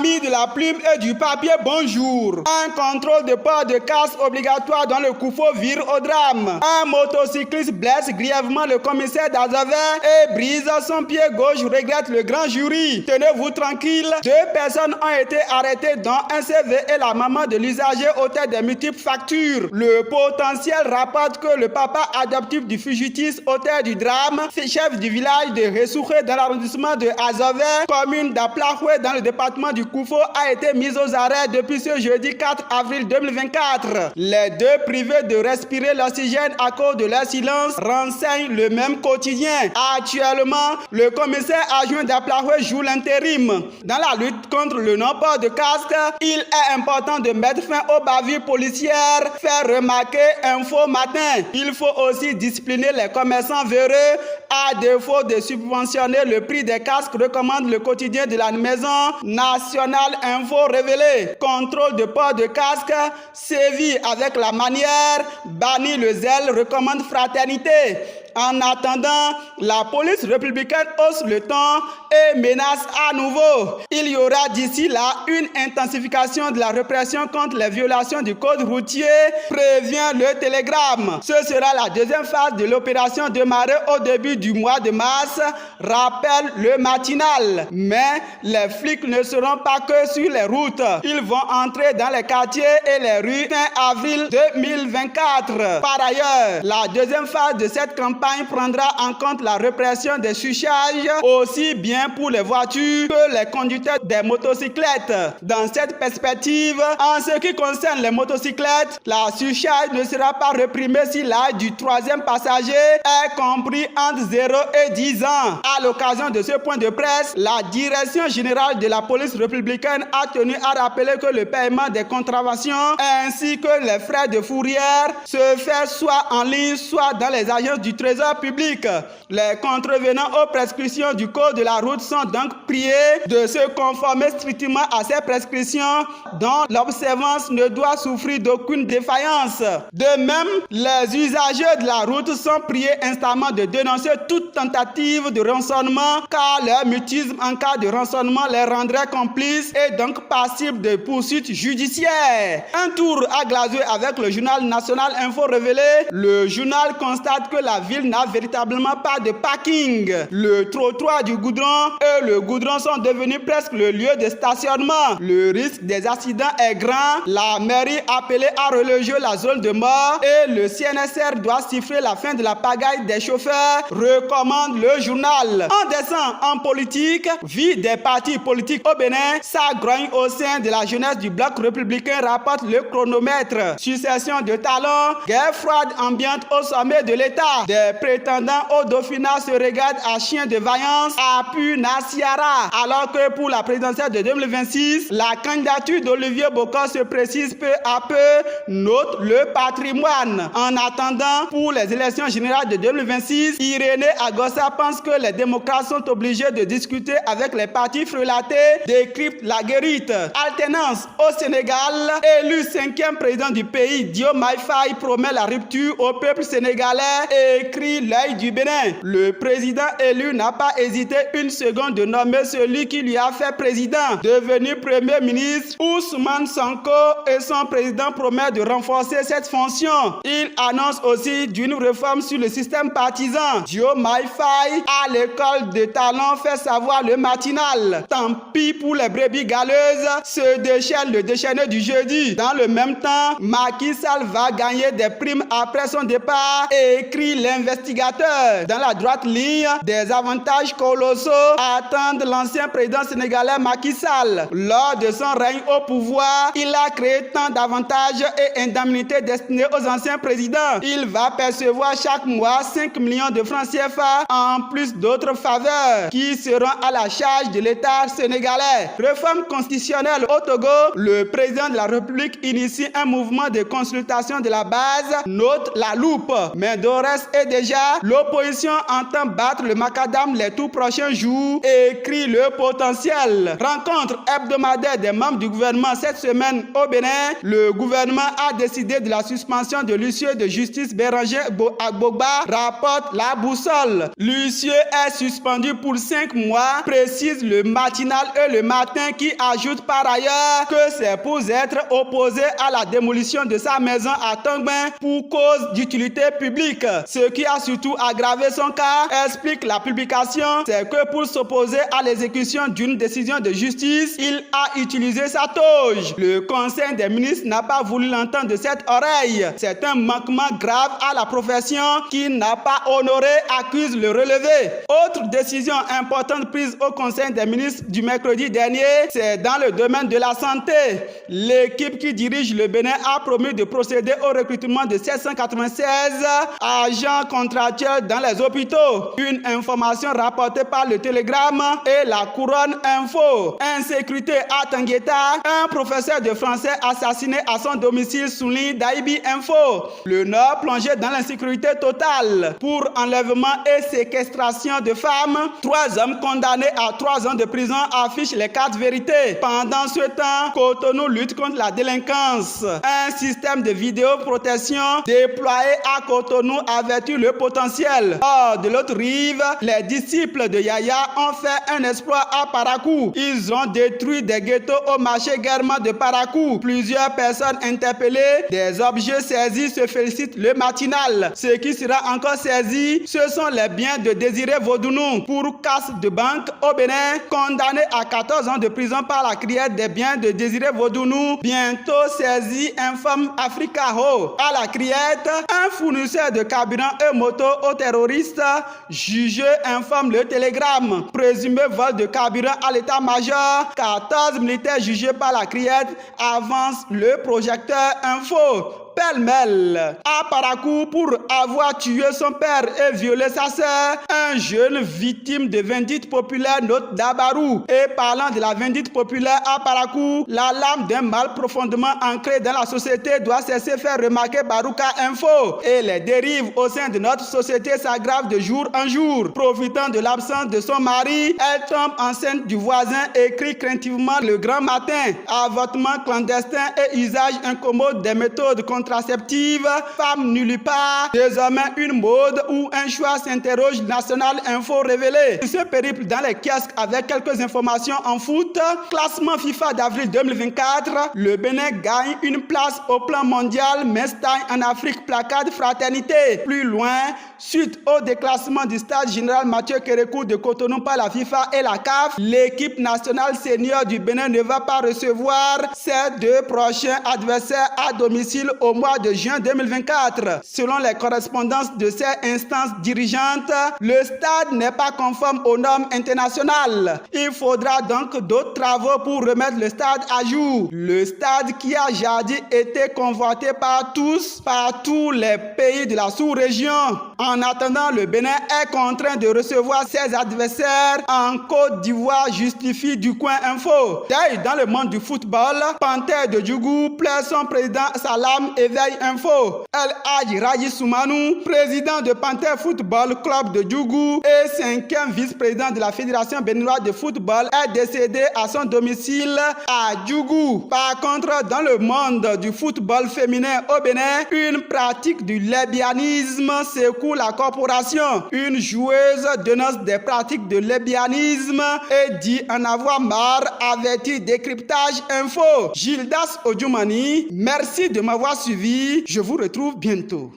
Amis de la plume et du papier, bonjour. Un contrôle de port de casque obligatoire dans le Koufo vire au drame. Un motocycliste blesse grièvement le commissaire d'Azavé et brise son pied gauche, regrette le grand jury. Tenez-vous tranquille, 2 personnes ont été arrêtées dont un CV et la maman de l'usager auteur des multiples factures. Le potentiel rapporte que le papa adoptif du fugitif auteur du drame, chef du village de Ressouré dans l'arrondissement de Azavé, commune d'Aplahoué dans le département du Koufo, a été mis aux arrêts depuis ce jeudi 4 avril 2024. Les 2 privés de respirer l'oxygène à cause de leur silence renseignent le même quotidien. Actuellement, le commissaire adjoint d'Aplahoué joue l'intérim. Dans la lutte contre le non-port de casque, il est important de mettre fin aux bavures policières, faire remarquer Info Matin. Il faut aussi discipliner les commerçants véreux. À défaut de subventionner le prix des casques, recommande le quotidien de la maison nationale Info révélé. Contrôle de port de casque, sévit avec la manière, bannit le zèle, recommande fraternité. En attendant, la police républicaine hausse le ton et menace à nouveau. Il y aura d'ici là une intensification de la répression contre les violations du code routier, prévient le Télégramme. Ce sera la 2e phase de l'opération démarrée au début du mois de mars, rappelle le matinal. Mais les flics ne seront pas que sur les routes. Ils vont entrer dans les quartiers et les rues fin avril 2024. Par ailleurs, la 2e phase de cette campagne prendra en compte la répression des surcharges, aussi bien pour les voitures que les conducteurs des motocyclettes. Dans cette perspective, en ce qui concerne les motocyclettes, la surcharge ne sera pas réprimée si l'âge du 3e passager est compris entre 0 et 10 ans. À l'occasion de ce point de presse, la Direction générale de la police républicaine a tenu à rappeler que le paiement des contraventions ainsi que les frais de fourrière se fait soit en ligne, soit dans les agences du Trésor public. Les contrevenants aux prescriptions du code de la route sont donc priés de se conformer strictement à ces prescriptions dont l'observance ne doit souffrir d'aucune défaillance. De même, les usagers de la route sont priés instamment de dénoncer toute tentative de rançonnement car leur mutisme en cas de rançonnement les rendrait complices et donc passibles de poursuites judiciaires. Un tour à Glazoué avec le journal national Info révélé, le journal constate que la ville n'a véritablement pas de parking. Le trottoir du goudron et le goudron sont devenus presque le lieu de stationnement. Le risque des accidents est grand. La mairie appelée à relever la zone de mort et le CNSR doit siffler la fin de la pagaille des chauffeurs, recommande le journal. En descend en politique, vie des partis politiques au Bénin, ça grogne au sein de la jeunesse du bloc républicain, rapporte le chronomètre. Succession de talents, guerre froide ambiante au sommet de l'État. Des prétendants au Dauphinat se regardent à chien de vaillance, appuie Nassiara. Alors que pour la présidentielle de 2026, la candidature d'Olivier Bokor se précise peu à peu, note le patrimoine. En attendant, pour les élections générales de 2026, Irénée Agossa pense que les démocrates sont obligés de discuter avec les partis frelatés, décrypte la guérite. Alternance au Sénégal, élu 5e président du pays, Diomaye Faye promet la rupture au peuple sénégalais, écrit l'œil du Bénin. Le président élu n'a pas hésité une seconde de nommer celui qui lui a fait président. Devenu premier ministre, Ousmane Sonko et son président promettent de renforcer cette fonction. Il annonce aussi d'une réforme sur le système partisan. Diomaye Faye à l'école de talent fait savoir le matinal. Tant pis pour les brebis galeuses, se déchaîne le déchaîné du jeudi. Dans le même temps, Macky Sall va gagner des primes après son départ, écrit l'investigateur. Dans la droite ligne, des avantages colossaux attendent l'ancien président sénégalais Macky Sall. Lors de son règne au pouvoir, il a créé tant d'avantages et indemnités destinés aux anciens présidents. Il va percevoir chaque mois 5 millions de francs CFA en plus d'autres faveurs qui seront à la charge de l'État sénégalais. Réforme constitutionnelle au Togo, le président de la République initie un mouvement de consultation de la base, note la loupe. Mais d'Ores et déjà déjà, l'opposition entend battre le macadam les tout prochains jours, écrit Le Potentiel. Rencontre hebdomadaire des membres du gouvernement cette semaine au Bénin. Le gouvernement a décidé de la suspension de l'huissier de justice Béranger Agbogba, rapporte La Boussole. L'huissier est suspendu pour 5 mois, précise le matinal et le matin, qui ajoute par ailleurs que c'est pour être opposé à la démolition de sa maison à Tongbin pour cause d'utilité publique. Ce qui a surtout aggravé son cas, explique la publication, c'est que pour s'opposer à l'exécution d'une décision de justice, il a utilisé sa toge. Le Conseil des ministres n'a pas voulu l'entendre de cette oreille. C'est un manquement grave à la profession qui n'a pas honoré, accuse le relevé. Autre décision importante prise au Conseil des ministres du mercredi dernier, c'est dans le domaine de la santé. L'équipe qui dirige le Bénin a promis de procéder au recrutement de 796 agents contractuels dans les hôpitaux. Une information rapportée par le Télégramme et la Couronne Info. Insécurité à Tangueta, un professeur de français assassiné à son domicile, souligne Daibi Info. Le Nord plongé dans l'insécurité totale. Pour enlèvement et séquestration de femmes, 3 hommes condamnés à 3 ans de prison affichent les 4 vérités. Pendant ce temps, Cotonou lutte contre la délinquance. Un système de vidéoprotection déployé à Cotonou avertit Le Potentiel. Or, de l'autre rive, les disciples de Yaya ont fait un exploit à Parakou. Ils ont détruit des ghettos au marché Guerma de Parakou. Plusieurs personnes interpellées, des objets saisis, se félicitent le matinal. Ce qui sera encore saisi, ce sont les biens de Désiré Vaudounou pour casse de banque au Bénin, condamné à 14 ans de prison par la criette des biens de Désiré Vaudounou, bientôt saisi, informe Africaho. À la criette, un fournisseur de carburant et moto aux terroristes jugé, informe le Télégramme. Présumé vol de carburant à l'état-major, 14 militaires jugés par la criette, avance le projecteur info. Pêle-mêle. À Parakou, pour avoir tué son père et violé sa sœur, un jeune victime de vindicte populaire, note Dabarou. Et parlant de la vindicte populaire à Parakou, l'alarme d'un mal profondément ancré dans la société doit cesser, faire remarquer Barouka Info. Et les dérives au sein de notre société s'aggravent de jour en jour. Profitant de l'absence de son mari, elle tombe enceinte du voisin, écrit craintivement Le Grand Matin. Avortement clandestin et usage incommode des méthodes contraceptive, femme nulle part, désormais une mode ou un choix, s'interroge National Info révélé. Ce périple dans les kiosques avec quelques informations en foot. Classement FIFA d'avril 2024, le Bénin gagne une place au plan mondial, mais stagne en Afrique, placard fraternité. Plus loin, suite au déclassement du stade général Mathieu Kérékou de Cotonou par la FIFA et la CAF, l'équipe nationale senior du Bénin ne va pas recevoir ses 2 prochains adversaires à domicile au mois de juin 2024. Selon les correspondances de ces instances dirigeantes, le stade n'est pas conforme aux normes internationales. Il faudra donc d'autres travaux pour remettre le stade à jour. Le stade qui a jadis été convoité par tous les pays de la sous-région. En attendant, le Bénin est contraint de recevoir ses adversaires en Côte d'Ivoire, justifie du coin info. D'ailleurs, dans le monde du football, Panthère de Djougou plaît son président Salam Éveil Info. El Hadji Raji Soumanou, président de Panthère Football Club de Djougou et 5e vice-président de la Fédération béninoise de football, est décédé à son domicile à Djougou. Par contre, dans le monde du football féminin au Bénin, une pratique du lesbianisme secoue la corporation. Une joueuse dénonce des pratiques de lesbianisme et dit en avoir marre, avertit Décryptage Info. Gildas Odjoumani, merci de m'avoir suivi. Je vous retrouve bientôt.